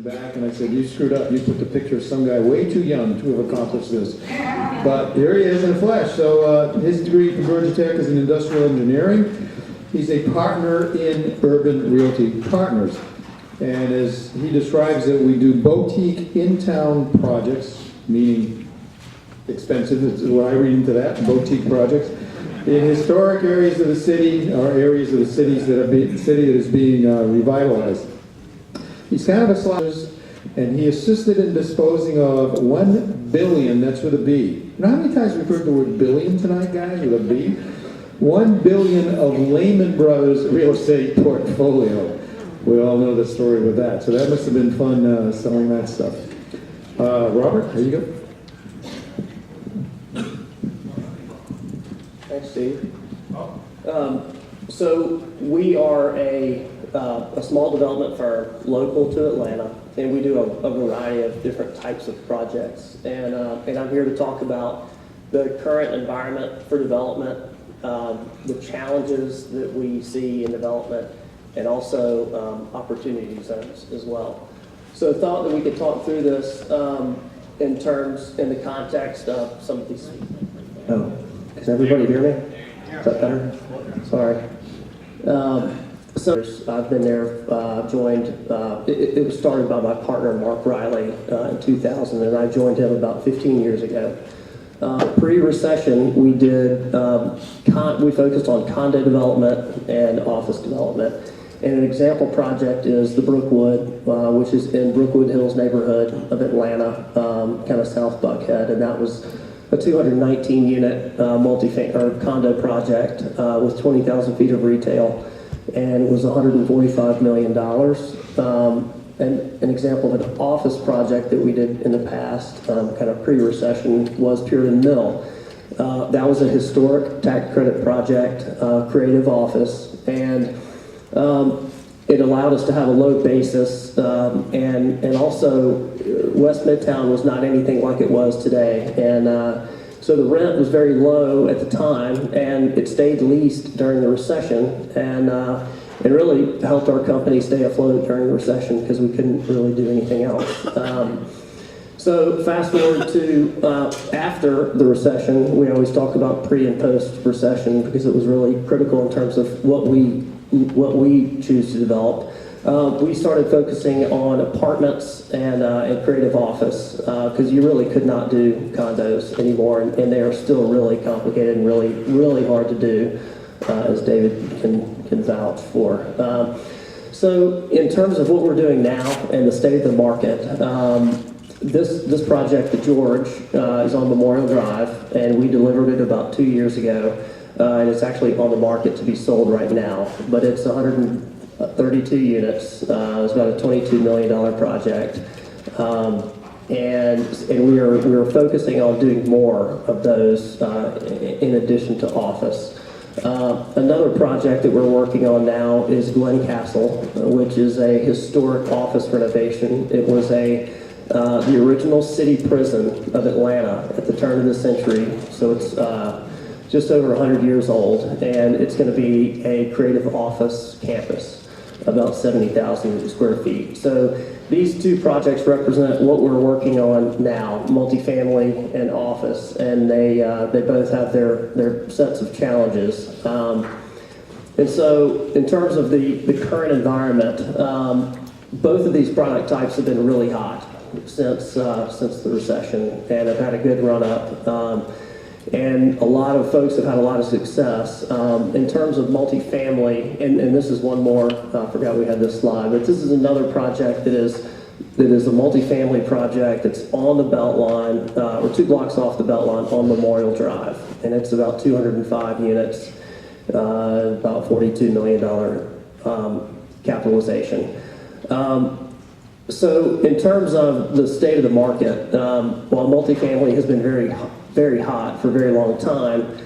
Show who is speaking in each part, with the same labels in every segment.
Speaker 1: back and I said, you screwed up. You put the picture of some guy way too young to have accomplished this. But here he is in the flesh. So his degree from Georgia Tech is in industrial engineering. He's a partner in Urban Realty Partners. And as he describes it, we do boutique in-town projects, meaning expensive, is what I read into that, boutique projects, in historic areas of the city, or areas of the cities that city that is being revitalized. He's kind of a slouch, and he assisted in disposing of 1 billion, that's with a B. You know how many times we've heard the word billion tonight, guys, with a B? 1 billion of Lehman Brothers real estate portfolio. We all know the story with that. So that must have been fun selling that stuff. Robert, here you go.
Speaker 2: Thanks, Steve. So we are a small development firm local to Atlanta, and we do a variety of different types of projects. And I'm here to talk about the current environment for development, the challenges that we see in development, and also opportunity zones as well. So I thought that we could talk through this in the context of some of these. Oh, can everybody hear me? Is that better? Sorry. So I've been there, joined, it was started by my partner Mark Riley in 2000, and I joined him about 15 years ago. Pre-recession, we focused on condo development and office development. And an example project is the Brookwood, which is in Brookwood Hills neighborhood of Atlanta, kind of South Buckhead, and that was a 219-unit condo project with 20,000 feet of retail, and was $145 million. And an example of an office project that we did in the past, kind of pre-recession, was Puritan Mill. That was a historic tax credit project, creative office, and it allowed us to have a low basis, and also West Midtown was not anything like it was today, and so the rent was very low at the time, and it stayed leased during the recession, and it really helped our company stay afloat during the recession because we couldn't really do anything else. So fast forward to after the recession, we always talk about pre and post recession because it was really critical in terms of what we choose to develop. We started focusing on apartments and creative office because you really could not do condos anymore, and they are still really complicated and really hard to do, as David can vouch for. So in terms of what we're doing now and the state of the market, this project, the George, is on Memorial Drive, and we delivered it about 2 years ago. And it's actually on the market to be sold right now, but it's 132 units. It's about a $22 million project, and we are focusing on doing more of those in addition to office. Another project that we're working on now is Glen Castle, which is a historic office renovation. It was the original city prison of Atlanta at the turn of the century, so it's just over 100 years old, and it's going to be a creative office campus, about 70,000 square feet. So these two projects represent what we're working on now, multifamily and office, and they both have their sets of challenges. And so in terms of the current environment, both of these product types have been really hot since the recession, and have had a good run up. And a lot of folks have had a lot of success. In terms of multifamily, and this is one more, I forgot we had this slide, but this is another project that is a multifamily project that's on the Beltline, or 2 blocks off the Beltline on Memorial Drive. And it's about 205 units, about $42 million capitalization. So in terms of the state of the market, while multifamily has been very hot for a very long time,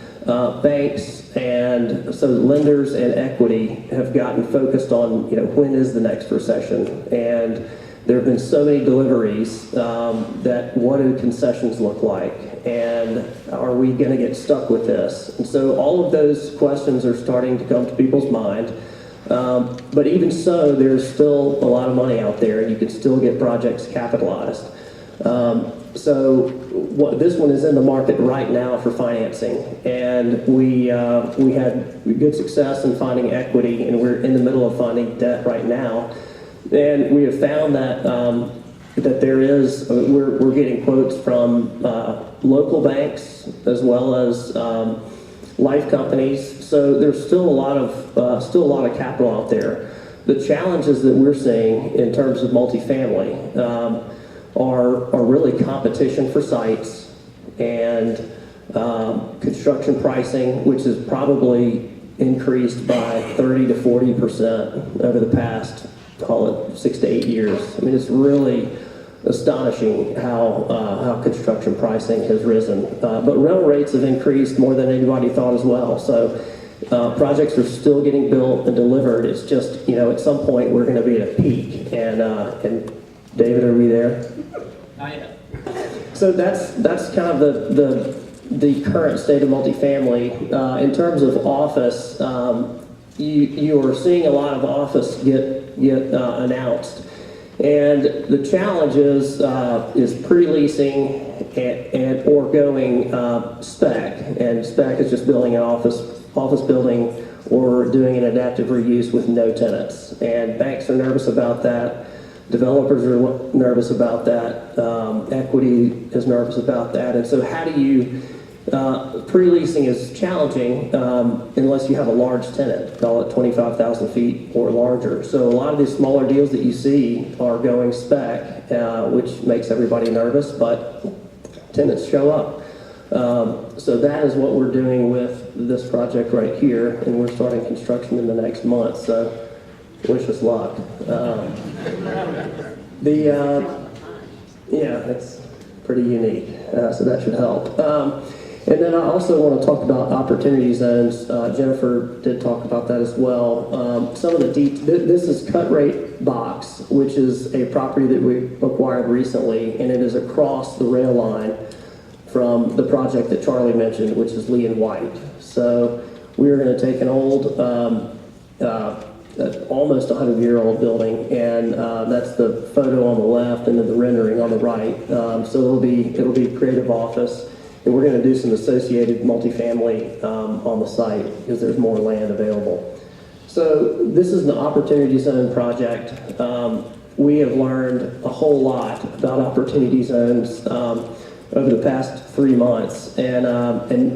Speaker 2: banks and so lenders and equity have gotten focused on, when is the next recession? And there have been so many deliveries that what do concessions look like? And are we going to get stuck with this? And so all of those questions are starting to come to people's mind. But even so, there's still a lot of money out there, and you can still get projects capitalized. So this one is in the market right now for financing, and we had good success in finding equity, and we're in the middle of finding debt right now. And we have found that that there is we're getting quotes from local banks as well as life companies. So there's still a lot of capital out there. The challenges that we're seeing in terms of multifamily are really competition for sites and construction pricing, which has probably increased by 30 to 40% over the past, call it 6 to 8 years. I mean, it's really astonishing how construction pricing has risen. But rental rates have increased more than anybody thought as well. So projects are still getting built and delivered. It's just, at some point we're going to be at a peak. And David, are we there?
Speaker 3: Not yet.
Speaker 2: So that's kind of the current state of multifamily. In terms of office, you are seeing a lot of office get announced. And the challenge is pre-leasing and or going spec. And spec is just building an office building or doing an adaptive reuse with no tenants. And banks are nervous about that. Developers are nervous about that. Equity is nervous about that. And so how do you, pre-leasing is challenging unless you have a large tenant, call it 25,000 feet or larger. So a lot of these smaller deals that you see are going spec, which makes everybody nervous, but tenants show up. So that is what we're doing with this project right here, and we're starting construction in the next month. So wish us luck. Yeah, it's pretty unique, so that should help. And then I also want to talk about opportunity zones. Jennifer did talk about that as well. Some of the this is Cut Rate Box, which is a property that we acquired recently, and it is across the rail line from the project that Charlie mentioned, which is Lee and White. So we're going to take an old almost 100-year-old building, and that's the photo on the left and then the rendering on the right. So it'll be a creative office, and we're going to do some associated multifamily on the site because there's more land available. So this is an opportunity zone project. We have learned a whole lot about opportunity zones over the past 3 months, and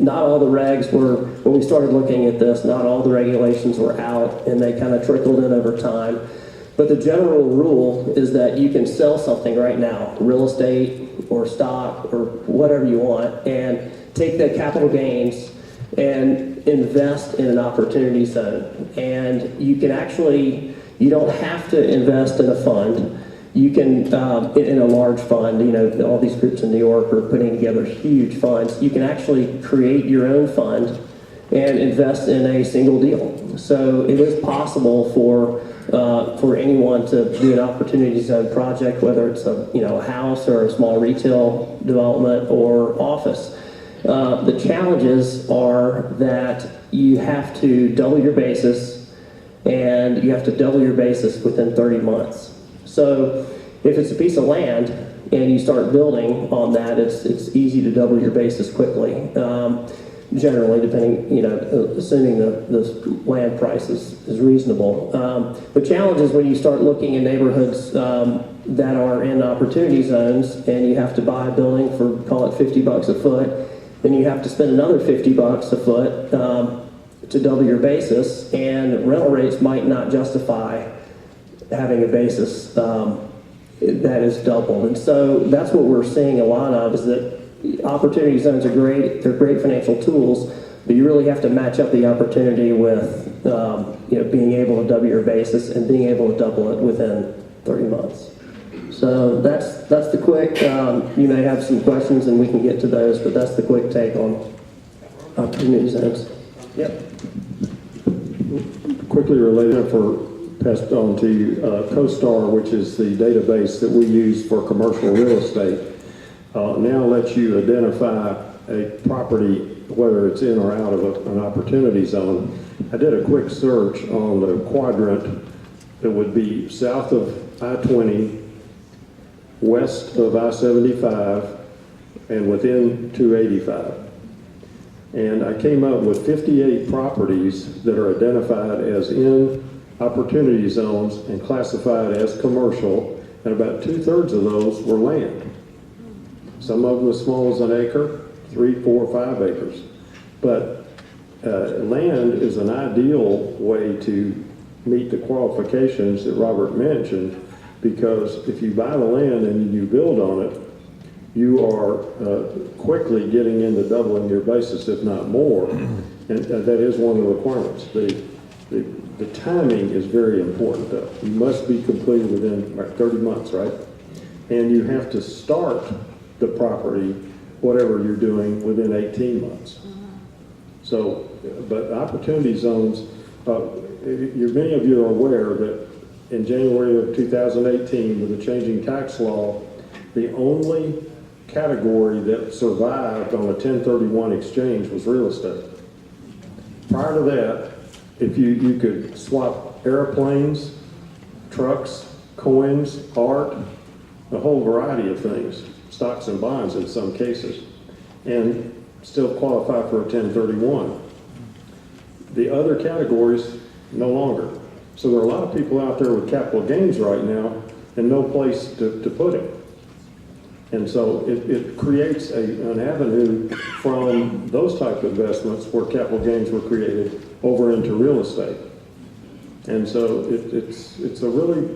Speaker 2: not all the regs were, when we started looking at this, not all the regulations were out, and they kind of trickled in over time. But the general rule is that you can sell something right now, real estate or stock or whatever you want, and take the capital gains and invest in an opportunity zone. And you can actually, you don't have to invest in a fund. You can, in a large fund, all these groups in New York are putting together huge funds. You can actually create your own fund and invest in a single deal. So it is possible for anyone to do an opportunity zone project, whether it's a house or a small retail development or office. The challenges are that you have to double your basis, and you have to double your basis within 30 months. So if it's a piece of land and you start building on that, it's easy to double your basis quickly. Generally, depending, assuming the land price is reasonable. The challenge is when you start looking in neighborhoods that are in opportunity zones, and you have to buy a building for, call it $50 a foot, then you have to spend another $50 a foot to double your basis, and rental rates might not justify having a basis that is doubled. And so that's what we're seeing a lot of, is that opportunity zones are great. They're great financial tools, but you really have to match up the opportunity with being able to double your basis and being able to double it within 30 months. So that's the quick, you may have some questions and we can get to those, but that's the quick take on opportunity zones. Yep.
Speaker 4: Quickly related for passed on to you, CoStar, which is the database that we use for commercial real estate, now lets you identify a property, whether it's in or out of an opportunity zone, I did a quick search on the quadrant that would be south of I-20, west of I-75, and within 285. And I came up with 58 properties that are identified as in opportunity zones and classified as commercial, and about 2/3 of those were land. Some of them as small as an acre, 3, 4, 5 acres. But land is an ideal way to meet the qualifications that Robert mentioned, because if you buy the land and you build on it, you are quickly getting into doubling your basis, if not more, and that is one of the requirements. The timing is very important, though. You must be completed within 30 months, right? And you have to start the property, whatever you're doing, within 18 months. So, but opportunity zones, many of you are aware that in January of 2018, with the changing tax law, the only category that survived on a 1031 exchange was real estate. Prior to that, if you could swap airplanes, trucks, coins, art, a whole variety of things, stocks and bonds in some cases, and still qualify for a 1031. The other categories, no longer. So there are a lot of people out there with capital gains right now and no place to put it. And so it creates an avenue from those type of investments where capital gains were created over into real estate. And so it's a really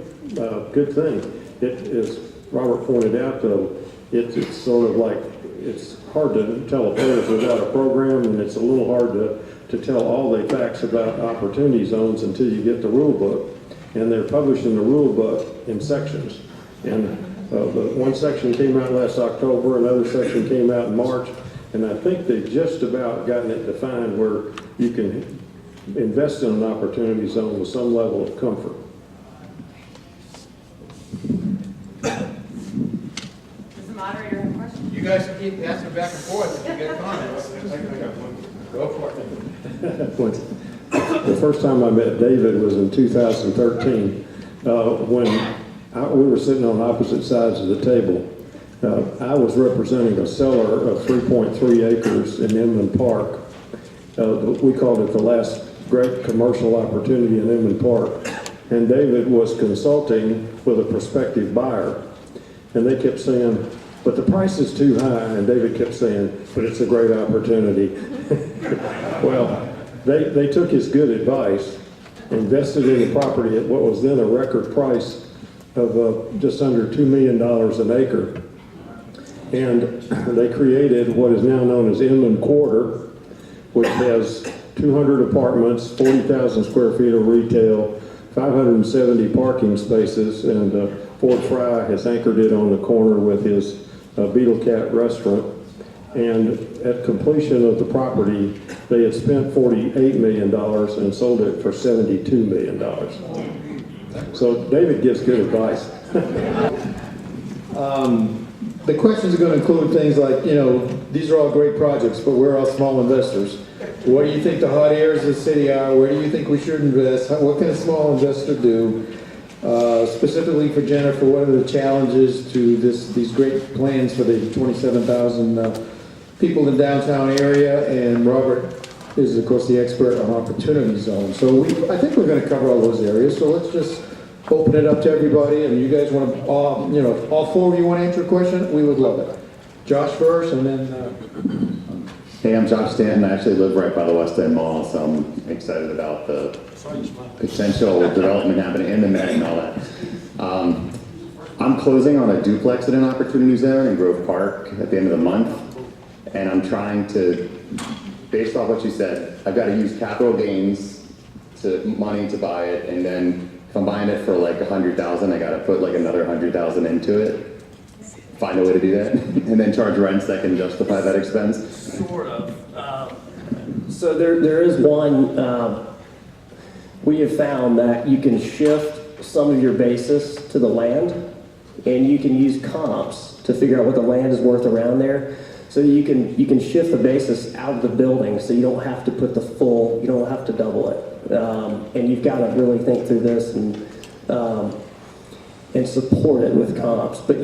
Speaker 4: good thing. It, as Robert pointed out, though, it's sort of like, it's hard to tell affairs without a program, and it's a little hard to tell all the facts about opportunity zones until you get the rule book. And they're publishing the rule book in sections. And the one section came out last October, another section came out in March, and I think they've just about gotten it defined where you can invest in an opportunity zone with some level of comfort.
Speaker 3: Does the moderator have a question?
Speaker 5: You guys can keep passing back and forth if you get comments. I got one. Go for it.
Speaker 4: The first time I met David was in 2013 when we were sitting on opposite sides of the table. I was representing a seller of 3.3 acres in Inman Park. We called it the last great commercial opportunity in Inman Park. And David was consulting with a prospective buyer. And they kept saying, but the price is too high. And David kept saying, but it's a great opportunity. Well, they took his good advice, invested in the property at what was then a record price of just under $2 million an acre. And they created what is now known as Inman Quarter, which has 200 apartments, 40,000 square feet of retail, 570 parking spaces, and Ford Fry has anchored it on the corner with his Beetle Cat restaurant. And at completion of the property, they had spent $48 million and sold it for $72 million. So David gives good advice.
Speaker 1: The questions are going to include things like, these are all great projects, but we're all small investors. What do you think the hot areas of the city are? Where do you think we should invest? What can a small investor do? Specifically for Jennifer, what are the challenges to these great plans for the 27,000 people in downtown area? And Robert is, of course, the expert on opportunity zones. So I think we're going to cover all those areas. So let's just open it up to everybody. And you guys want to, if all four of you want to answer a question, we would love it. Josh first, and then.
Speaker 6: Hey, I'm Josh Stanton. I actually live right by the West End Mall, so I'm excited about the potential development happening in the Met and all that. I'm closing on a duplex at an opportunity zone in Grove Park at the end of the month, and I'm trying to, based off what you said, I've got to use capital gains money to buy it, and then if I'm buying it for like $100,000, I got to put like another $100,000 into it. Find a way to do that, and then charge rents that can justify that expense.
Speaker 2: Sort of. So there is one. We have found that you can shift some of your basis to the land, and you can use comps to figure out what the land is worth around there. So you can shift the basis out of the building, so you don't have to put the full, you don't have to double it. And you've got to really think through this and support it with comps. But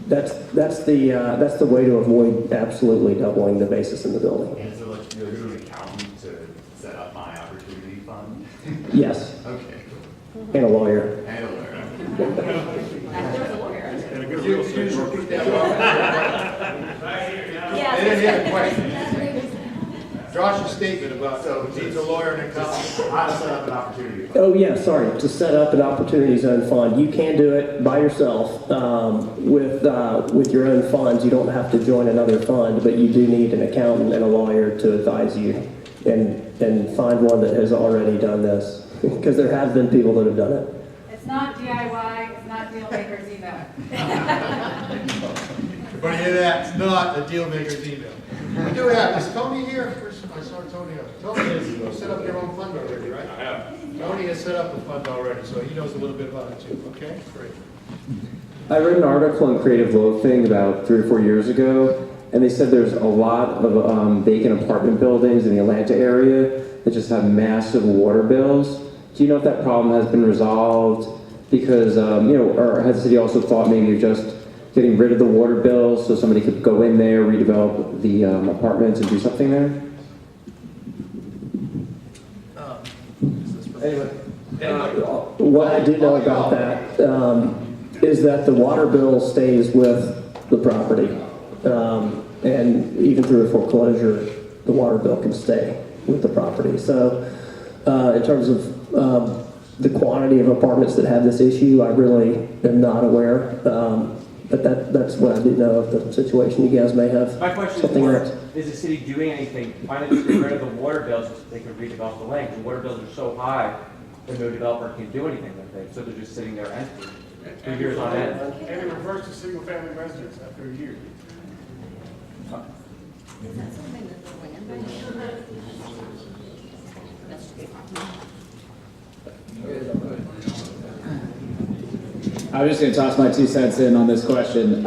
Speaker 2: that's the way to avoid absolutely doubling the basis in the building.
Speaker 7: And so like you're an accountant to set up my opportunity fund?
Speaker 2: Yes,
Speaker 7: Okay.
Speaker 2: and a lawyer.
Speaker 7: And a lawyer.
Speaker 3: There's a lawyer.
Speaker 5: And a good real estate broker. They didn't have a question. Josh's statement about, so needs a lawyer and accountant.
Speaker 7: How to set up an opportunity fund?
Speaker 2: Oh yeah, sorry, to set up an opportunity zone fund. You can do it by yourself with your own funds. You don't have to join another fund, but you do need an accountant and a lawyer to advise you and find one that has already done this. Because there have been people that have done it.
Speaker 3: It's not DIY, it's not deal makers email.
Speaker 5: Everybody hear that? It's not a deal maker's email. We do have, is Tony here? I saw Tony up. Tony has set up your own fund already, right? I have. Tony has set up a fund already, so he knows a little bit about it too. Okay, great.
Speaker 8: I read an article in Creative Loafing about 3 or 4 years ago, and they said there's a lot of vacant apartment buildings in the Atlanta area that just have massive water bills. Do you know if that problem has been resolved? Because, or has the city also thought maybe of just getting rid of the water bills so somebody could go in there, redevelop the apartments and do something there?
Speaker 2: Anyway, what I do know about that is that the water bill stays with the property. And even through a foreclosure, the water bill can stay with the property. So in terms of the quantity of apartments that have this issue, I really am not aware. But that's what I do know of the situation. You guys may have
Speaker 9: My question is
Speaker 2: something
Speaker 9: more,
Speaker 2: else.
Speaker 9: is the city doing anything? Why not just get rid of the water bills so they can redevelop the land? The water bills are so high that no developer can do anything with it, so they're just sitting there empty for years on end.
Speaker 5: And it reverts to single family residence after a year.
Speaker 10: I'm just going to toss my 2 cents in on this question.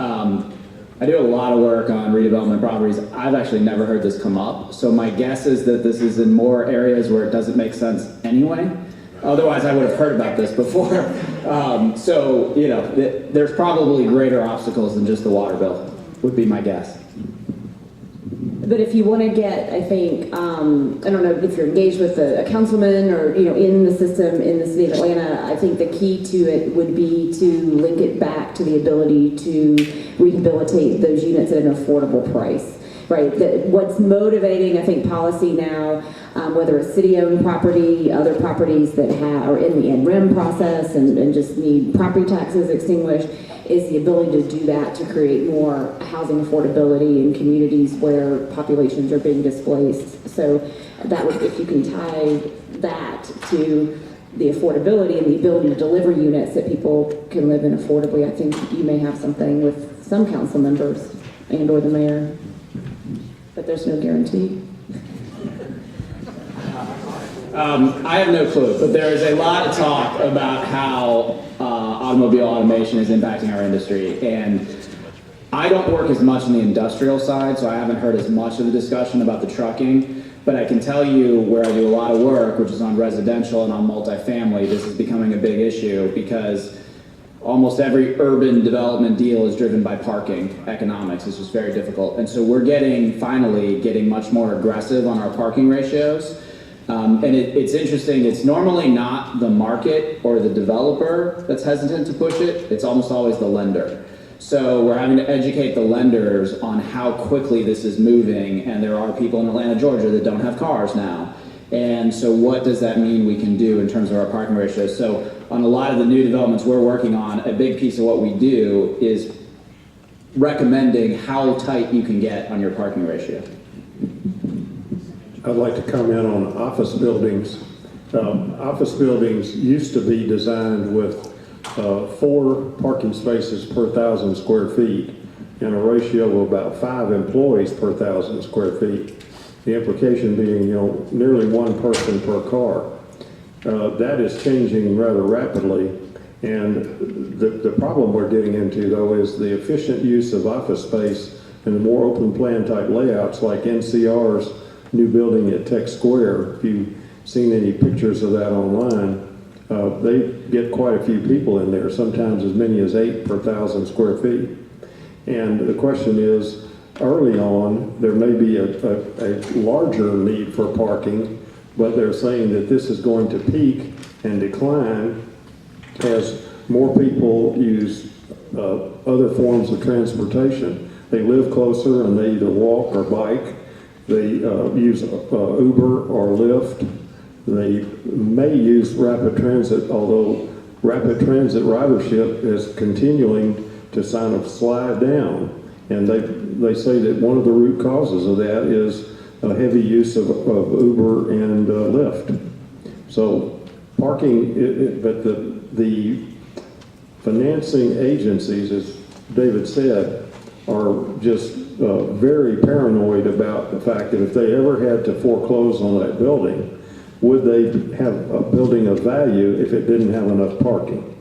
Speaker 10: I do a lot of work on redevelopment properties. I've actually never heard this come up. So my guess is that this is in more areas where it doesn't make sense anyway. Otherwise, I would have heard about this before. There's probably greater obstacles than just the water bill, would be my guess.
Speaker 11: But if you want to get, I think, I don't know if you're engaged with a councilman or, in the system in the city of Atlanta, I think the key to it would be to link it back to the ability to rehabilitate those units at an affordable price, right? What's motivating, I think, policy now, whether it's city-owned property, other properties that are in the NREM process and just need property taxes extinguished, is the ability to do that to create more housing affordability in communities where populations are being displaced. So that would, if you can tie that to the affordability and the ability to deliver units that people can live in affordably, I think you may have something with some council members and or the mayor, but there's no guarantee.
Speaker 10: I have no clue, but there is a lot of talk about how automobile automation is impacting our industry. And I don't work as much on the industrial side, so I haven't heard as much of the discussion about the trucking. But I can tell you where I do a lot of work, which is on residential and on multifamily, this is becoming a big issue because almost every urban development deal is driven by parking economics. It's just very difficult. And so we're finally getting much more aggressive on our parking ratios. And it's interesting, it's normally not the market or the developer that's hesitant to push it, it's almost always the lender. So we're having to educate the lenders on how quickly this is moving, and there are people in Atlanta, Georgia that don't have cars now. And so what does that mean we can do in terms of our parking ratios? So on a lot of the new developments we're working on, a big piece of what we do is recommending how tight you can get on your parking ratio.
Speaker 4: I'd like to comment on office buildings. Office buildings used to be designed with 4 parking spaces per 1,000 square feet and a ratio of about 5 employees per 1,000 square feet. The implication being, nearly 1 person per car. That is changing rather rapidly. And the problem we're getting into, though, is the efficient use of office space and the more open plan type layouts like NCR's new building at Tech Square, if you've seen any pictures of that online, they get quite a few people in there, sometimes as many as 8 per 1,000 square feet. And the question is, early on, there may be a larger need for parking, but they're saying that this is going to peak and decline as more people use other forms of transportation. They live closer and they either walk or bike. They use Uber or Lyft. They may use rapid transit, although rapid transit ridership is continuing to kind of slide down. And they say that one of the root causes of that is a heavy use of Uber and Lyft. So parking, but the financing agencies, as David said, are just very paranoid about the fact that if they ever had to foreclose on that building, would they have a building of value if it didn't have enough parking?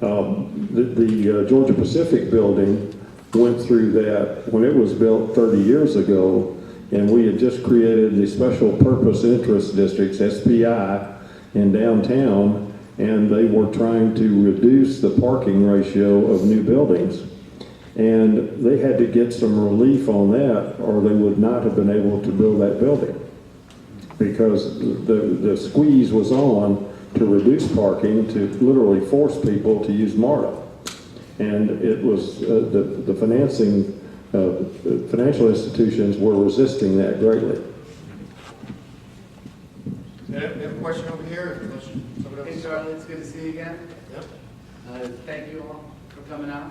Speaker 4: The Georgia Pacific building went through that when it was built 30 years ago, and we had just created the Special Purpose Interest Districts, SPI, in downtown, and they were trying to reduce the parking ratio of new buildings. And they had to get some relief on that, or they would not have been able to build that building, because the squeeze was on to reduce parking, to literally force people to use MARTA. And it was the financial institutions were resisting that greatly.
Speaker 5: We have a question over here.
Speaker 12: Hey Charlie, it's good to see you again.
Speaker 5: Yep.
Speaker 12: Thank you all for coming out.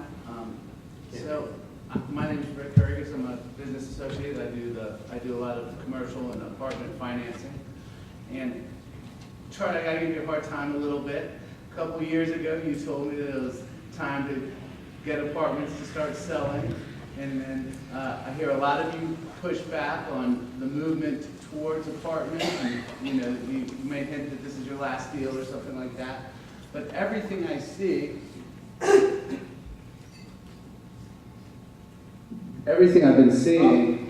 Speaker 12: My name is Rick Kurgus. I'm a business associate. I do a lot of commercial and apartment financing. And Charlie, I gotta give you a hard time a little bit. A couple years ago, you told me that it was time to get apartments to start selling. And then I hear a lot of you push back on the movement towards apartments. And, you may hint that this is your last deal or something like that. But everything I see, everything I've been seeing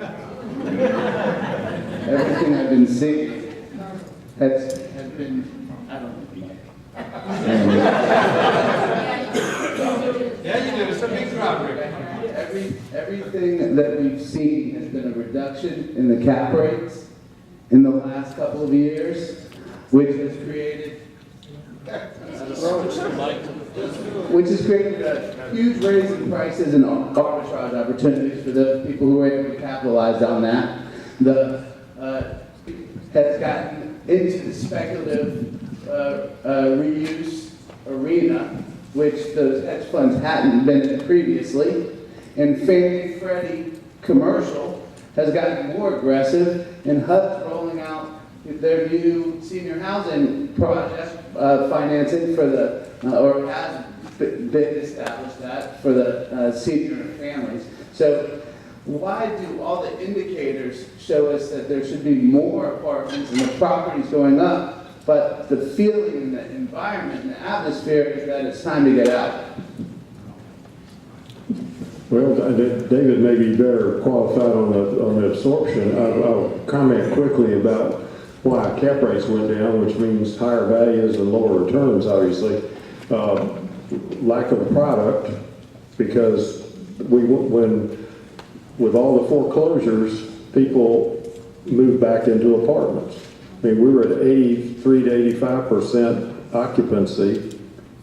Speaker 12: has been, I don't know.
Speaker 5: Yeah, you did. It's a big drop, Rick.
Speaker 12: Everything that we've seen has been a reduction in the cap rates in the last couple of years, which has created a huge raise in prices and arbitrage opportunities for the people who are able to capitalize on that. Has gotten into the speculative reuse arena, which those hedge funds hadn't been in previously. And Fannie Freddie commercial has gotten more aggressive, and HUD's rolling out their new senior housing project financing for the, or has been established that for the senior families. So why do all the indicators show us that there should be more apartments and the properties going up, but the feeling in the environment and the atmosphere is that it's time to get out?
Speaker 4: Well, David may be better qualified on the absorption. I'll comment quickly about why cap rates went down, which means higher values and lower returns, obviously. Lack of product, because with all the foreclosures, people moved back into apartments. I mean, we were at 83 to 85% occupancy,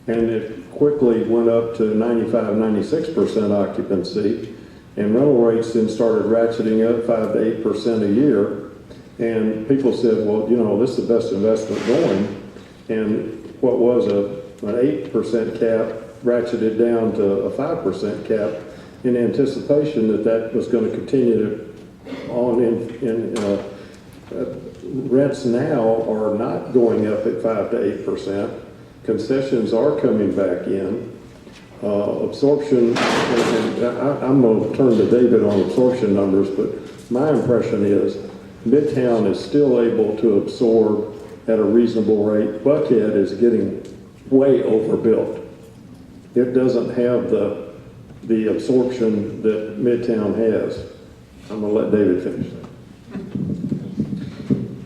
Speaker 4: and it quickly went up to 95, 96% occupancy, and rental rates then started ratcheting up 5 to 8% a year. And people said, well, this is the best investment going. And what was an 8% cap ratcheted down to a 5% cap in anticipation that was going to continue on. Rents now are not going up at 5 to 8%. Concessions are coming back in. Absorption, and I'm going to turn to David on absorption numbers, but my impression is Midtown is still able to absorb at a reasonable rate. Buckhead is getting way overbuilt. It doesn't have the the absorption that Midtown has. I'm gonna let David finish that.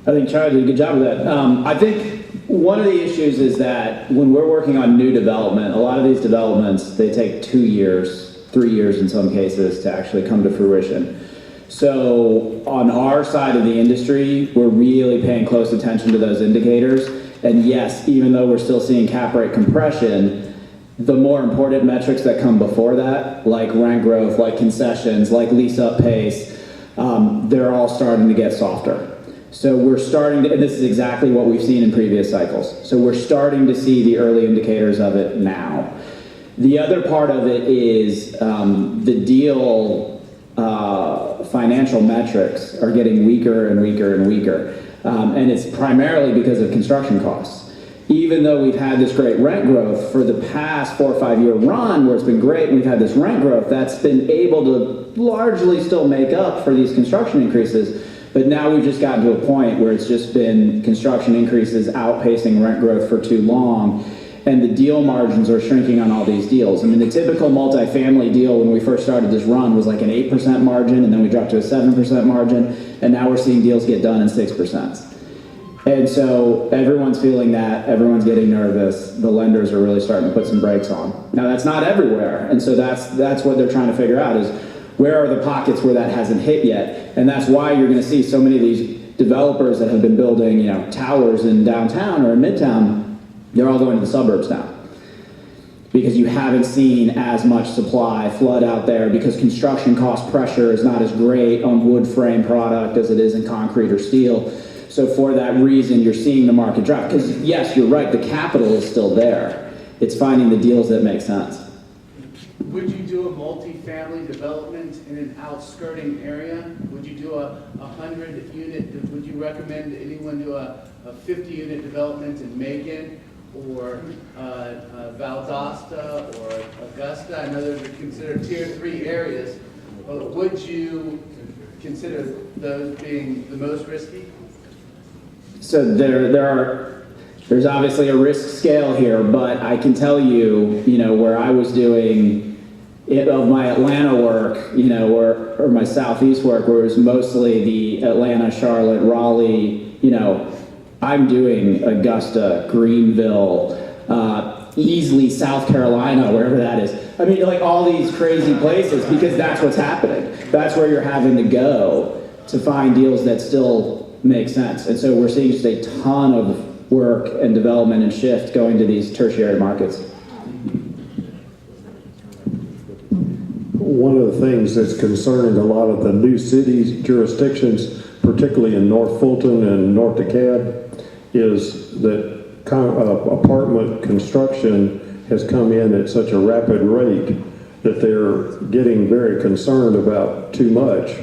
Speaker 10: I think Charlie did a good job of that. I think one of the issues is that when we're working on new development, a lot of these developments, they take 2 years, 3 years in some cases to actually come to fruition. So on our side of the industry, we're really paying close attention to those indicators. And yes, even though we're still seeing cap rate compression, the more important metrics that come before that, like rent growth, like concessions, like lease up pace, they're all starting to get softer. So we're starting to, and this is exactly what we've seen in previous cycles. So we're starting to see the early indicators of it now. The other part of it is the deal financial metrics are getting weaker and weaker and weaker. And it's primarily because of construction costs. Even though we've had this great rent growth for the past 4 or 5 year run where it's been great, and we've had this rent growth, that's been able to largely still make up for these construction increases. But now we've just gotten to a point where it's just been construction increases outpacing rent growth for too long, and the deal margins are shrinking on all these deals. I mean, the typical multifamily deal when we first started this run was like an 8% margin, and then we dropped to a 7% margin, and now we're seeing deals get done in 6%. And so everyone's feeling that, everyone's getting nervous, the lenders are really starting to put some brakes on. Now that's not everywhere, and so that's what they're trying to figure out is where are the pockets where that hasn't hit yet? And that's why you're gonna see so many of these developers that have been building, towers in downtown or in Midtown, they're all going to the suburbs now. Because you haven't seen as much supply flood out there because construction cost pressure is not as great on wood frame product as it is in concrete or steel. So for that reason, you're seeing the market drop. Because yes, you're right, the capital is still there. It's finding the deals that make sense.
Speaker 12: Would you do a multi-family development in an outskirting area? Would you do a 100 unit, would you recommend anyone do a 50 unit development in Macon or Valdosta or Augusta? I know those are considered tier 3 areas. Would you consider those being the most risky?
Speaker 10: So there's obviously a risk scale here, but I can tell you, where I was doing of my Atlanta work, or my Southeast work, where it was mostly the Atlanta, Charlotte, Raleigh, I'm doing Augusta, Greenville, easily South Carolina, wherever that is. I mean, like all these crazy places, because that's what's happening. That's where you're having to go to find deals that still make sense. And so we're seeing just a ton of work and development and shift going to these tertiary markets.
Speaker 4: One of the things that's concerning a lot of the new cities, jurisdictions, particularly in North Fulton and North DeKalb, is that apartment construction has come in at such a rapid rate that they're getting very concerned about too much.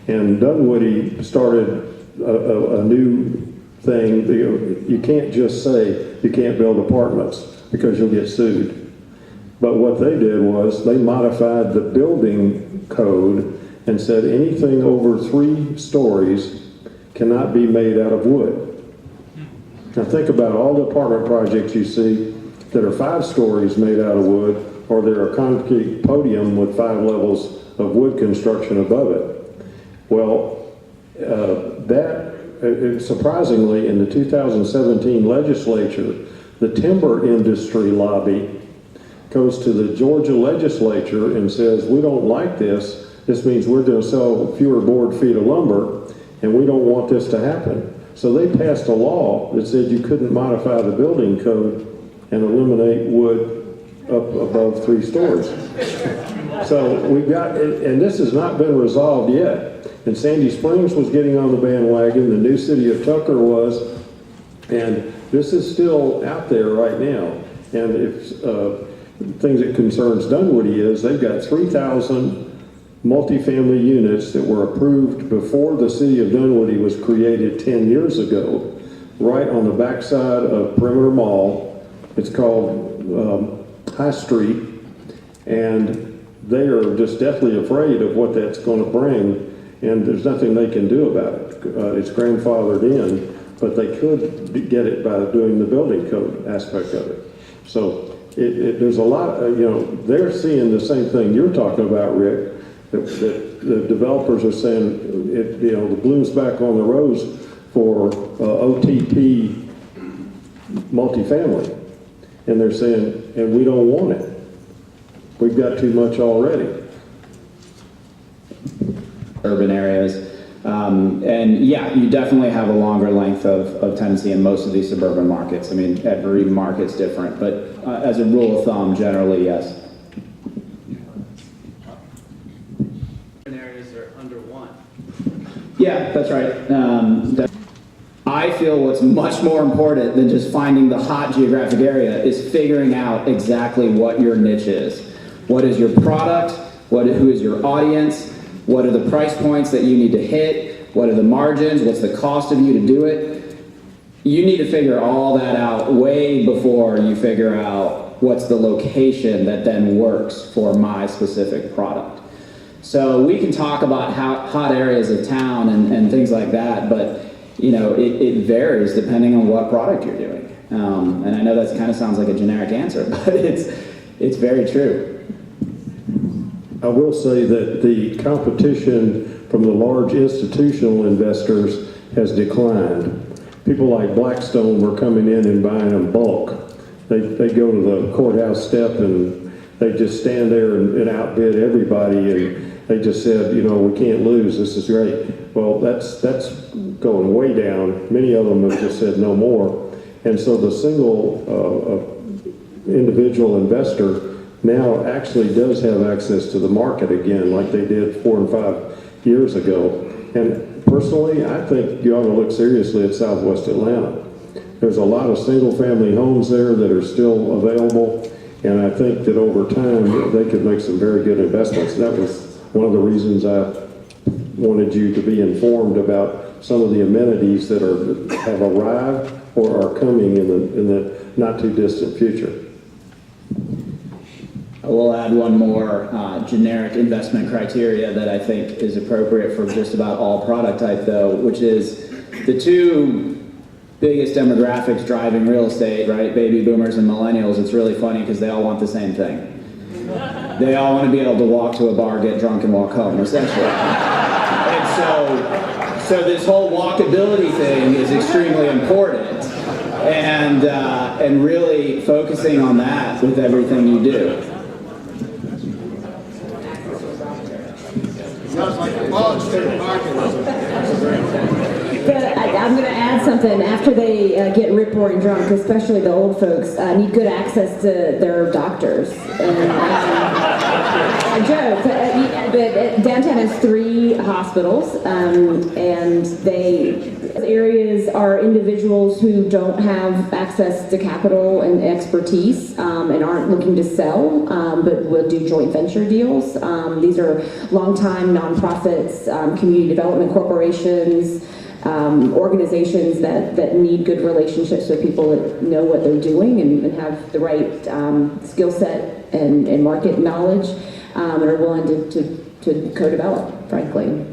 Speaker 4: And Dunwoody started a new thing. You can't just say you can't build apartments because you'll get sued. But what they did was they modified the building code and said anything over 3 stories cannot be made out of wood. Now think about all the apartment projects you see that are 5 stories made out of wood, or they're a concrete podium with 5 levels of wood construction above it. Well, surprisingly, in the 2017 legislature, the timber industry lobby goes to the Georgia legislature and says, we don't like this. This means we're going to sell fewer board feet of lumber, and we don't want this to happen. So they passed a law that said you couldn't modify the building code and eliminate wood up above 3 stories. So we've got, and this has not been resolved yet. And Sandy Springs was getting on the bandwagon, the new city of Tucker was, and this is still out there right now. And if things that concerns Dunwoody is they've got 3,000 multifamily units that were approved before the city of Dunwoody was created 10 years ago, right on the backside of Perimeter Mall. It's called High Street, and they are just deathly afraid of what that's going to bring. And there's nothing they can do about it. It's grandfathered in, but they could get it by doing the building code aspect of it. So there's a lot, they're seeing the same thing you're talking about, Rick, that the developers are saying, the bloom's back on the rose for OTP multifamily. And they're saying, and we don't want it. We've got too much already.
Speaker 10: Urban areas. And yeah, you definitely have a longer length of tenancy in most of these suburban markets. I mean, every market's different, but as a rule of thumb, generally, yes.
Speaker 9: Urban areas are under one.
Speaker 10: Yeah, that's right. I feel what's much more important than just finding the hot geographic area is figuring out exactly what your niche is. What is your product? Who is your audience? What are the price points that you need to hit? What are the margins? What's the cost of you to do it? You need to figure all that out way before you figure out what's the location that then works for my specific product. So we can talk about hot areas of town and things like that, but it varies depending on what product you're doing. And I know that kind of sounds like a generic answer, but it's very true.
Speaker 4: I will say that the competition from the large institutional investors has declined. People like Blackstone were coming in and buying in bulk. They go to the courthouse step and they just stand there and outbid everybody, and they just said, we can't lose, this is great. Well, that's going way down. Many of them have just said no more. And so the single individual investor now actually does have access to the market again, like they did 4 and 5 years ago. And personally, I think you ought to look seriously at Southwest Atlanta. There's a lot of single-family homes there that are still available, and I think that over time they could make some very good investments. That was one of the reasons I wanted you to be informed about some of the amenities that have arrived or are coming in the not-too-distant future.
Speaker 10: I will add one more generic investment criteria that I think is appropriate for just about all product type, though, which is the two biggest demographics driving real estate, right? Baby boomers and millennials. It's really funny because they all want the same thing. They all want to be able to walk to a bar, get drunk, and walk home, essentially. And so this whole walkability thing is extremely important, and really focusing on that with everything you do.
Speaker 5: Sounds like a Wall Street market.
Speaker 11: But I'm going to add something. After they get rip-roaring drunk, especially the old folks, need good access to their doctors. And, I joke, but downtown has 3 hospitals, and areas are individuals who don't have access to capital and expertise and aren't looking to sell, but will do joint venture deals. These are longtime nonprofits, community development corporations, organizations that need good relationships with people that know what they're doing and have the right skill set and market knowledge, and are willing to co-develop, frankly.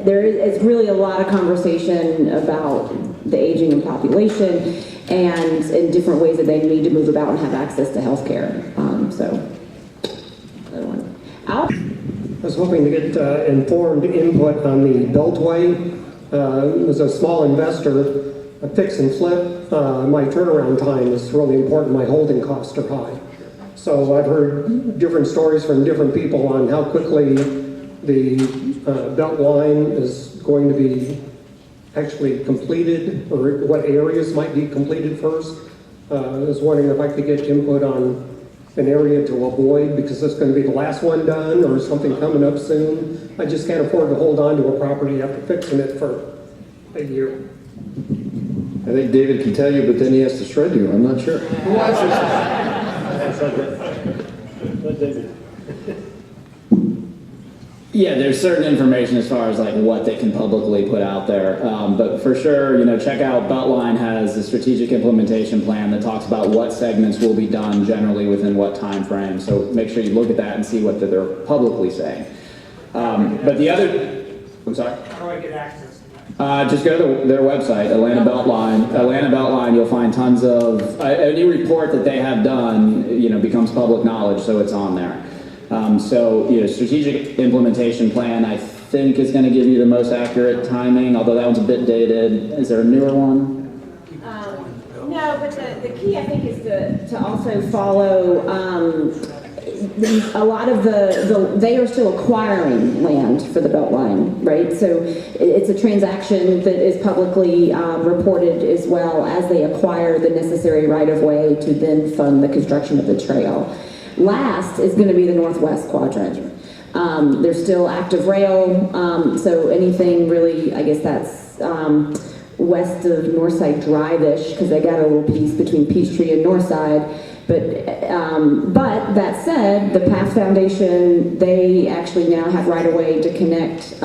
Speaker 11: There is really a lot of conversation about the aging of population and different ways that they need to move about and have access to health care. Another one. Al?
Speaker 13: I was hoping to get informed input on the Beltway. As a small investor, a fix and flip, my turnaround time is really important. My holding costs are high. So I've heard different stories from different people on how quickly the Beltline is going to be actually completed, or what areas might be completed first. I was wondering if I could get input on an area to avoid because it's going to be the last one done or something coming up soon. I just can't afford to hold on to a property after fixing it for a year.
Speaker 1: I think David can tell you, but then he has to shred you. I'm not sure.
Speaker 5: Who wants this?
Speaker 10: Yeah, there's certain information as far as like what they can publicly put out there, but for sure, check out Beltline has a strategic implementation plan that talks about what segments will be done generally within what time frame. So make sure you look at that and see what they're publicly saying. But the other, I'm sorry.
Speaker 14: How do I get access to that?
Speaker 10: Just go to their website, Atlanta Beltline. Atlanta Beltline, you'll find tons of, any report that they have done, becomes public knowledge, so it's on there. Strategic implementation plan, I think is going to give you the most accurate timing, although that one's a bit dated. Is there a newer one?
Speaker 11: No, but the key, I think, is to also follow, a lot of they are still acquiring land for the Beltline, right? So it's a transaction that is publicly reported as well as they acquire the necessary right-of-way to then fund the construction of the trail. Last is going to be the northwest quadrant. There's still active rail, so anything really, I guess that's west of Northside Drive-ish, because they got a little piece between Peachtree and Northside. But that said, the PATH Foundation, they actually now have right-of-way to connect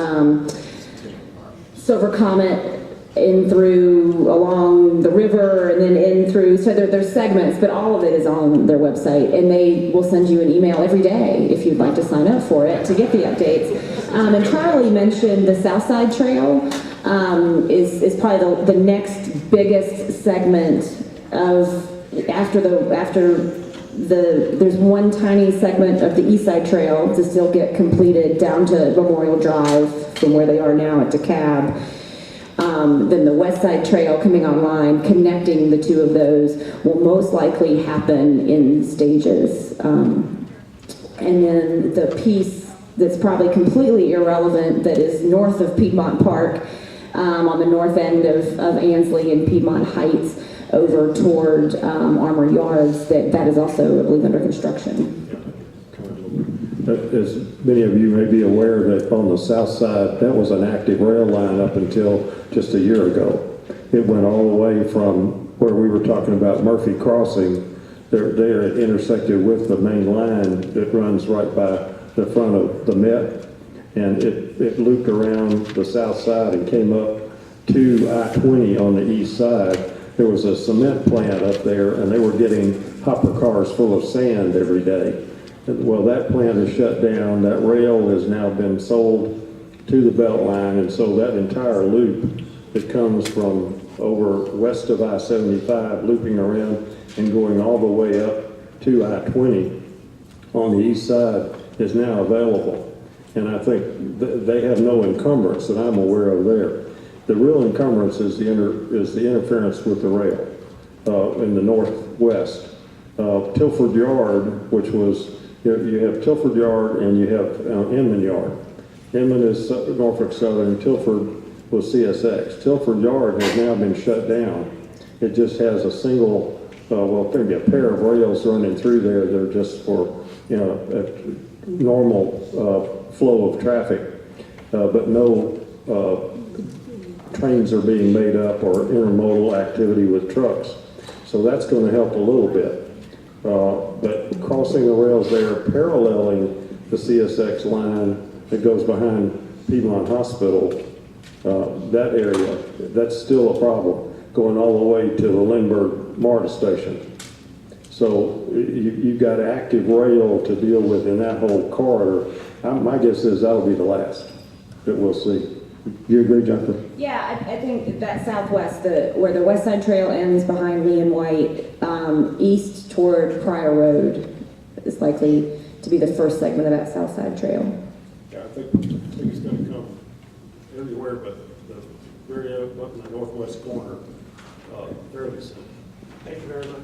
Speaker 11: Silver Comet in through along the river and then in through, so there's segments, but all of it is on their website, and they will send you an email every day if you'd like to sign up for it to get the updates. And Charlie mentioned the Southside Trail is probably the next biggest segment of there's one tiny segment of the East Side Trail to still get completed down to Memorial Drive from where they are now at DeKalb. Then the West Side Trail coming online, connecting the two of those, will most likely happen in stages. And then the piece that's probably completely irrelevant that is north of Piedmont Park, on the north end of Ansley and Piedmont Heights, over toward Armour Yards, that is also, I believe, under construction.
Speaker 4: As many of you may be aware, that on the south side, that was an active rail line up until just a year ago. It went all the way from where we were talking about Murphy Crossing. There it intersected with the main line that runs right by the front of the Met, and it looped around the south side and came up to I-20 on the east side. There was a cement plant up there, and they were getting hopper cars full of sand every day. Well, that plant is shut down. That rail has now been sold to the Beltline, and so that entire loop that comes from over west of I-75, looping around and going all the way up to I-20 on the east side is now available. And I think they have no encumbrance that I'm aware of there. The real encumbrance is the interference with the rail in the northwest. Tilford Yard, which was, you have Tilford Yard and you have Inman Yard. Inman is Norfolk Southern, Tilford was CSX. Tilford Yard has now been shut down. It just has a single, maybe a pair of rails running through there. They're just for, a normal flow of traffic, but no trains are being made up or intermodal activity with trucks. So that's going to help a little bit. But crossing the rails there, paralleling the CSX line that goes behind Piedmont Hospital, that area, that's still a problem, going all the way to the Lindbergh MARTA station. So you've got active rail to deal with in that whole corridor. My guess is that'll be the last that we'll see. You agree, Jennifer?
Speaker 11: Yeah, I think that southwest, where the West Side Trail ends behind Lee and White, east toward Pryor Road is likely to be the first segment of that South Side Trail.
Speaker 4: Yeah, I think it's going to come everywhere, but the very up in the northwest corner, fairly soon. Thank you very much.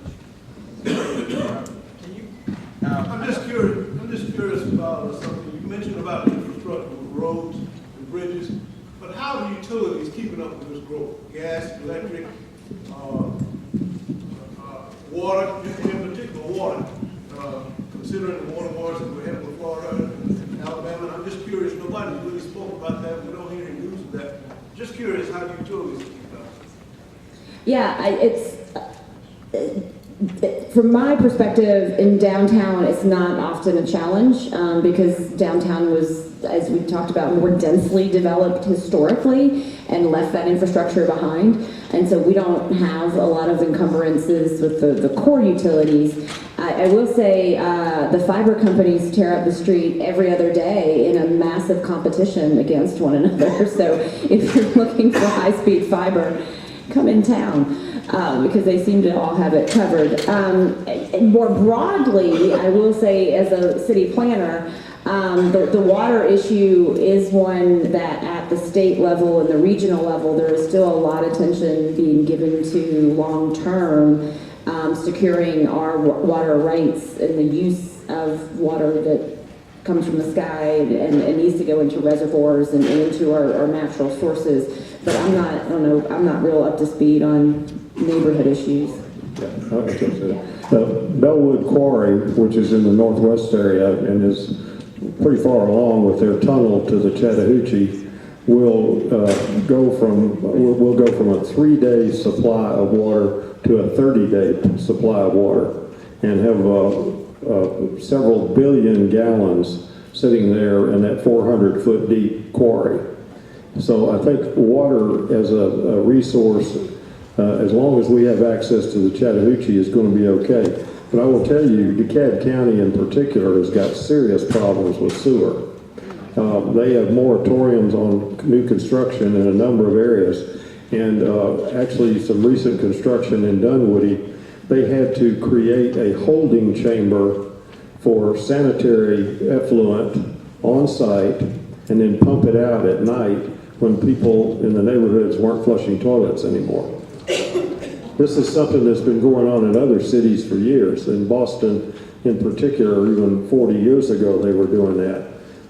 Speaker 14: I'm just curious about something. You mentioned about infrastructure, roads and bridges, but how are utilities keeping up with this growth? Gas, electric, water, in particular water, considering the water wars that we're having with Florida and Alabama. And I'm just curious, nobody really spoke about that. We don't hear any news of that. Just curious how the utilities keep up.
Speaker 11: Yeah, from my perspective, in downtown, it's not often a challenge because downtown was, as we talked about, more densely developed historically and left that infrastructure behind. And so we don't have a lot of encumbrances with the core utilities. I will say the fiber companies tear up the street every other day in a massive competition against one another. So if you're looking for high-speed fiber, come in town. Because they seem to all have it covered. And more broadly, I will say as a city planner, the water issue is one that at the state level and the regional level, there is still a lot of attention being given to long-term securing our water rights and the use of water that comes from the sky and needs to go into reservoirs and into our natural sources. But I'm not real up to speed on neighborhood issues.
Speaker 4: Bellwood Quarry, which is in the northwest area and is pretty far along with their tunnel to the Chattahoochee, will go from a 3-day supply of water to a 30-day supply of water, and have several billion gallons sitting there in that 400-foot deep quarry. So I think water as a resource, as long as we have access to the Chattahoochee, is going to be okay. But I will tell you, DeKalb County in particular has got serious problems with sewer. They have moratoriums on new construction in a number of areas, and actually some recent construction in Dunwoody, they had to create a holding chamber for sanitary effluent on site and then pump it out at night when people in the neighborhoods weren't flushing toilets anymore. This is something that's been going on in other cities for years. In Boston, in particular, even 40 years ago, they were doing that.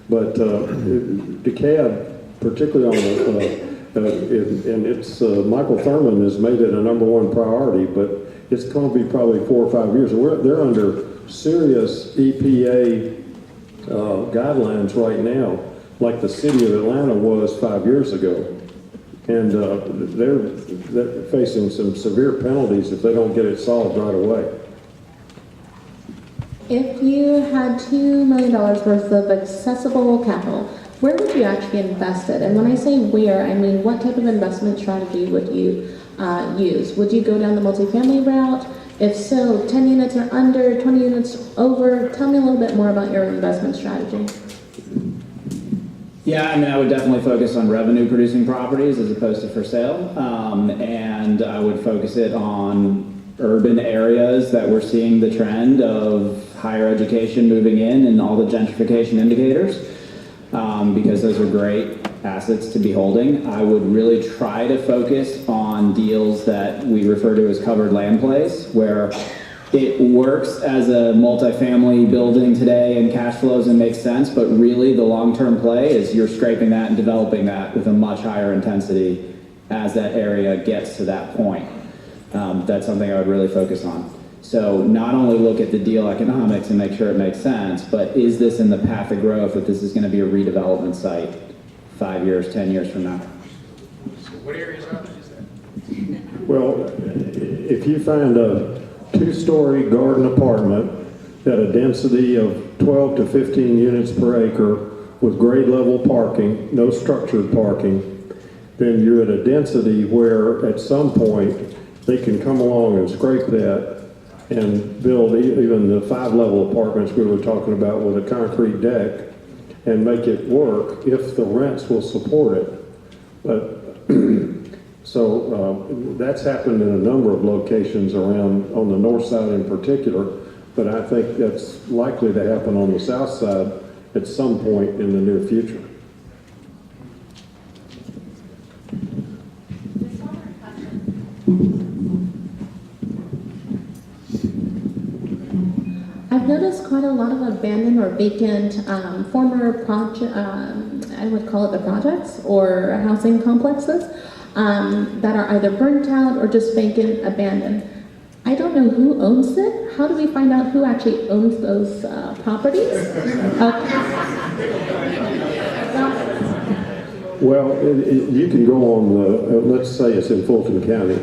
Speaker 4: But DeKalb, particularly on and it's Michael Thurman has made it a #1 priority, but it's going to be probably 4 or 5 years. They're under serious EPA guidelines right now, like the city of Atlanta was 5 years ago. And they're facing some severe penalties if they don't get it solved right away.
Speaker 15: If you had $2 million worth of accessible capital, where would you actually invest it? And when I say where, I mean what type of investment strategy would you use? Would you go down the multifamily route? If so, 10 units or under, 20 units over? Tell me a little bit more about your investment strategy.
Speaker 10: Yeah, I mean, I would definitely focus on revenue-producing properties as opposed to for sale, and I would focus it on urban areas that we're seeing the trend of higher education moving in and all the gentrification indicators, because those are great assets to be holding. I would really try to focus on deals that we refer to as covered land plays, where it works as a multifamily building today and cash flows and makes sense, but really the long-term play is you're scraping that and developing that with a much higher intensity as that area gets to that point. That's something I would really focus on. So not only look at the deal economics and make sure it makes sense, but is this in the path of growth that this is going to be a redevelopment site 5 years, 10 years from now?
Speaker 5: So what areas are these?
Speaker 4: Well, if you find a 2-story garden apartment at a density of 12 to 15 units per acre with grade level parking, no structured parking, then you're at a density where at some point they can come along and scrape that and build even the 5-level apartments we were talking about with a concrete deck and make it work if the rents will support it. But so that's happened in a number of locations around on the north side in particular, but I think that's likely to happen on the south side at some point in the near future.
Speaker 15: I've noticed quite a lot of abandoned or vacant former project, I would call it the projects or housing complexes that are either burnt out or just vacant, abandoned. I don't know who owns it. How do we find out who actually owns those properties?
Speaker 4: Well, you can go on the, let's say it's in Fulton County.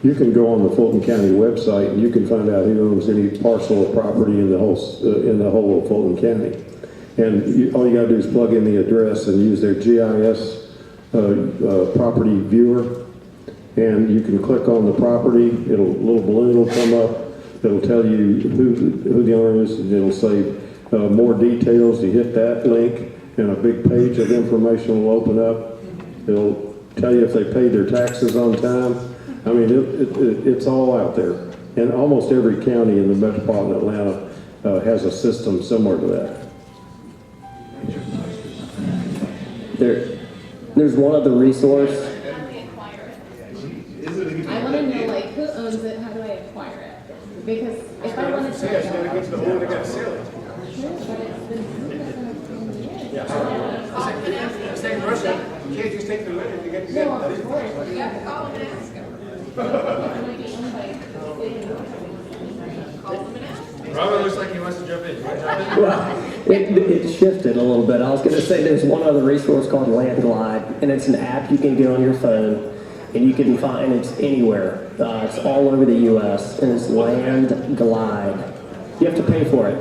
Speaker 4: You can go on the Fulton County website and you can find out who owns any parcel of property in the whole of Fulton County. And all you got to do is plug in the address and use their GIS property viewer, and you can click on the property. A little balloon will come up. It'll tell you who the owner is, and it'll say more details. You hit that link, and a big page of information will open up. It'll tell you if they paid their taxes on time. I mean, it's all out there. And almost every county in the metropolitan Atlanta has a system similar to that.
Speaker 2: There's one other resource.
Speaker 15: I want to know, like, who owns it? How do I acquire it? Because if I wanted to.
Speaker 14: Yeah, you gotta get to the owner that got to sell it. Just take the rest of it. You can't just take the land to get the.
Speaker 3: You have to call them and ask them.
Speaker 5: Robert looks like he wants to jump in. You want to jump in?
Speaker 2: Well, it shifted a little bit. I was going to say there's one other resource called Land Glide, and it's an app you can get on your phone, and you can find it's anywhere. It's all over the U.S., and it's Land Glide. You have to pay for it.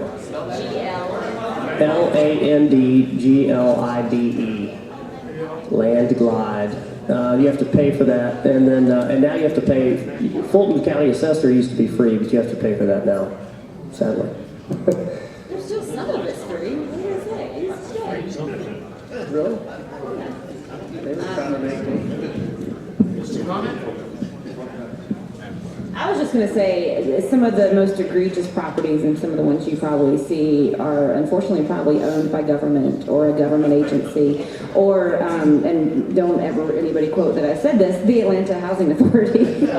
Speaker 2: LANDGLIDE. Land Glide. You have to pay for that, and then and now you have to pay. Fulton County Assessor used to be free, but you have to pay for that now, sadly.
Speaker 11: There's still some of it's free. What did I say?
Speaker 2: Really?
Speaker 11: I was just going to say, some of the most egregious properties and some of the ones you probably see are unfortunately probably owned by government or a government agency, or, and don't ever anybody quote that I said this, the Atlanta Housing Authority.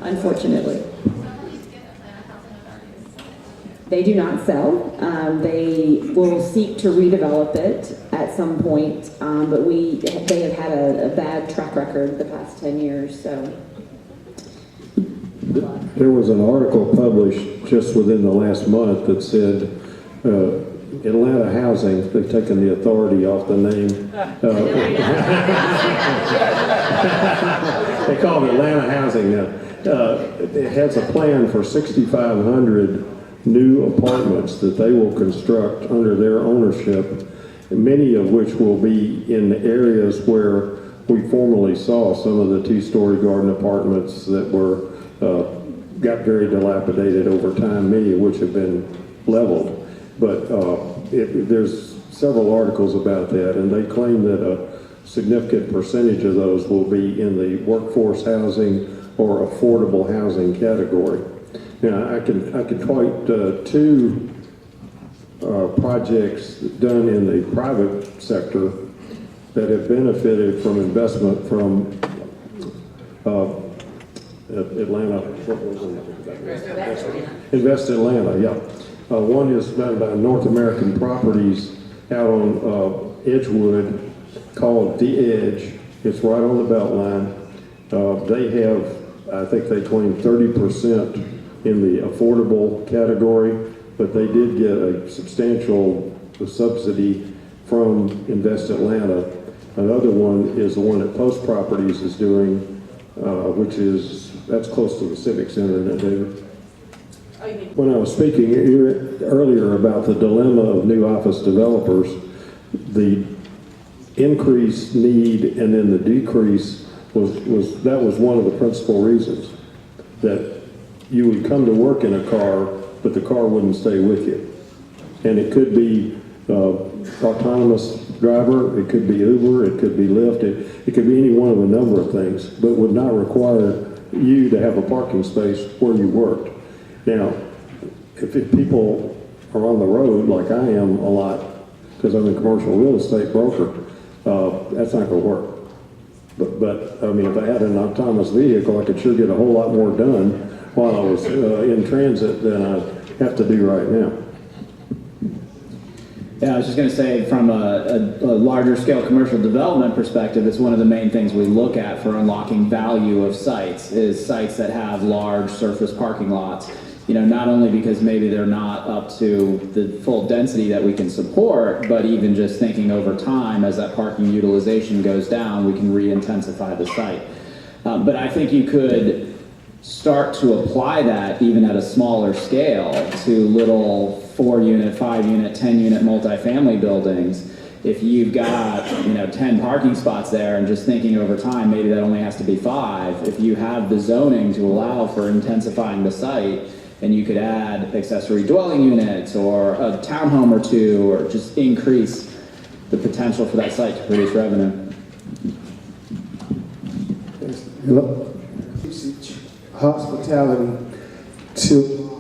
Speaker 11: Unfortunately. They do not sell. They will seek to redevelop it at some point, but they have had a bad track record the past 10 years, so.
Speaker 4: There was an article published just within the last month that said Atlanta Housing, they've taken the authority off the name. They call it Atlanta Housing now. It has a plan for 6,500 new apartments that they will construct under their ownership, many of which will be in the areas where we formerly saw some of the two-story garden apartments that were got very dilapidated over time, many of which have been leveled. But there's several articles about that, and they claim that a significant percentage of those will be in the workforce housing or affordable housing category. Now, I can quote two projects done in the private sector that have benefited from investment from Atlanta. Invest Atlanta, yeah. One is done by North American Properties out on Edgewood called The Edge. It's right on the Beltline. They have, I think they claim 30% in the affordable category, but they did get a substantial subsidy from Invest Atlanta. Another one is the one that Post Properties is doing, that's close to the Civic Center, isn't it, David? When I was speaking earlier about the dilemma of new office developers, the increased need and then the decrease was one of the principal reasons that you would come to work in a car, but the car wouldn't stay with you. And it could be autonomous driver, it could be Uber, it could be Lyft, it could be any one of a number of things, but would not require you to have a parking space where you worked. Now, if people are on the road like I am a lot, because I'm a commercial real estate broker, that's not going to work. But I mean, if I had an autonomous vehicle, I could sure get a whole lot more done while I was in transit than I have to do right now.
Speaker 10: Yeah, I was just going to say, from a larger scale commercial development perspective, it's one of the main things we look at for unlocking value of sites, is sites that have large surface parking lots. You know, not only because maybe they're not up to the full density that we can support, but even just thinking over time, as that parking utilization goes down, we can re-intensify the site. But I think you could start to apply that even at a smaller scale to little 4-unit, 5-unit, 10-unit multifamily buildings if you've got, 10 parking spots there and just thinking over time, maybe that only has to be 5. If you have the zoning to allow for intensifying the site, and you could add accessory dwelling units or a townhome or 2, or just increase the potential for that site to produce revenue.
Speaker 16: Hello. Hospitality to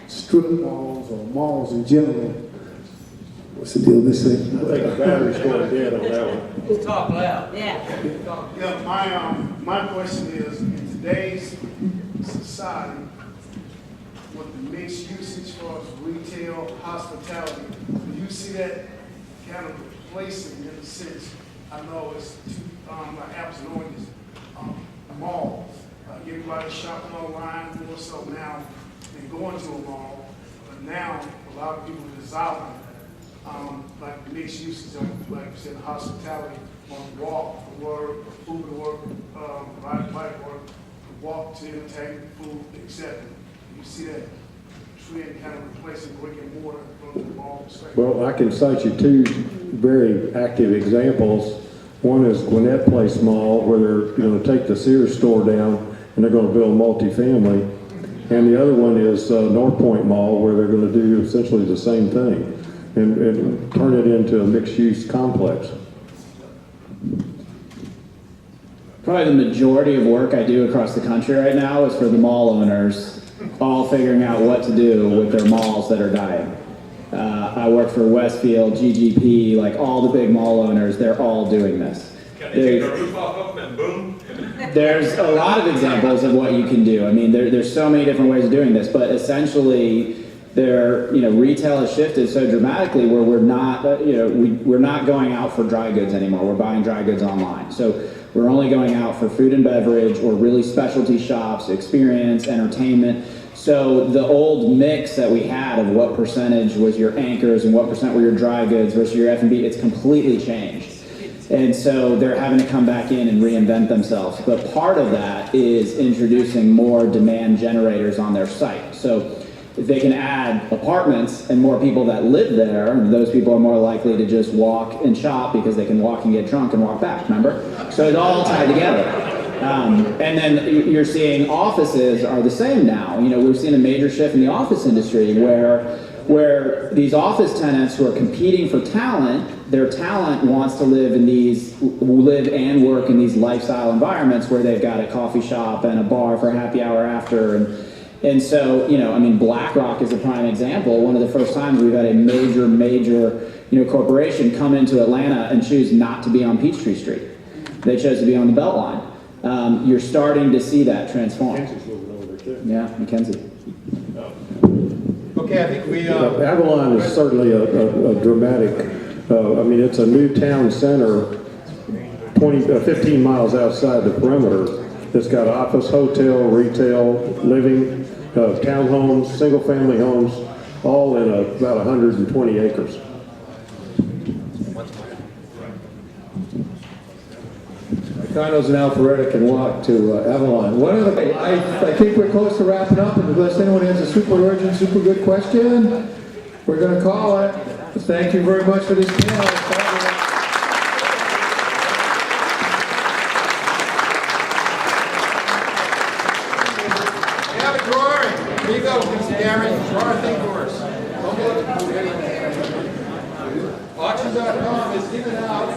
Speaker 16: strip malls or malls in general. What's the deal this is?
Speaker 4: I think the battery's going dead on that one.
Speaker 12: Talk loud.
Speaker 14: Yeah, my question is, in today's society, with the mixed usage for retail, hospitality, do you see that kind of replacing in a sense? I know it's like apples and oranges, malls. Everybody shopping online more so now than going to a mall. But now, a lot of people desire like mixed uses of, like you said, hospitality, on walk for work, food to work, ride bike work, walk to entertainment, food, etc. You see that trend kind of replacing brick and mortar from the mall perspective?
Speaker 4: Well, I can cite you 2 very active examples. One is Gwinnett Place Mall, where they're going to take the Sears store down and they're going to build multifamily. And the other one is North Point Mall, where they're going to do essentially the same thing and turn it into a mixed-use complex.
Speaker 10: Probably the majority of work I do across the country right now is for the mall owners, all figuring out what to do with their malls that are dying. I work for Westfield, GGP, like all the big mall owners, they're all doing this.
Speaker 17: Can they take the roof off and boom?
Speaker 10: There's a lot of examples of what you can do. I mean, there's so many different ways of doing this, but essentially, retail has shifted so dramatically where we're not, we're not going out for dry goods anymore. We're buying dry goods online. So we're only going out for food and beverage or really specialty shops, experience, entertainment. So the old mix that we had of what percentage was your anchors and what percent were your dry goods versus your F&B, it's completely changed. And so they're having to come back in and reinvent themselves. But part of that is introducing more demand generators on their site. So if they can add apartments and more people that live there, those people are more likely to just walk and shop because they can walk and get drunk and walk back, remember? So it's all tied together. And then you're seeing offices are the same now. We've seen a major shift in the office industry where these office tenants who are competing for talent, their talent wants to live and work in these lifestyle environments where they've got a coffee shop and a bar for happy hour after. And so, BlackRock is a prime example. One of the first times we've had a major, corporation come into Atlanta and choose not to be on Peachtree Street. They chose to be on the Beltline. You're starting to see that transform.
Speaker 4: Mackenzie's moving over there too.
Speaker 10: Yeah, Mackenzie.
Speaker 5: Okay, I think we...
Speaker 4: Avalon is certainly a dramatic, it's a new town center 15 miles outside the perimeter. It's got office, hotel, retail, living, townhomes, single-family homes, all in about 120 acres.
Speaker 1: Condos in Alpharetta can walk to Avalon. I think we're close to wrapping up, and unless anyone has a super urgent, super good question, we're going to call it. Thank you very much for this panel.
Speaker 5: Here you go, Gary. Draw a thing for us. Auction.com is in and out.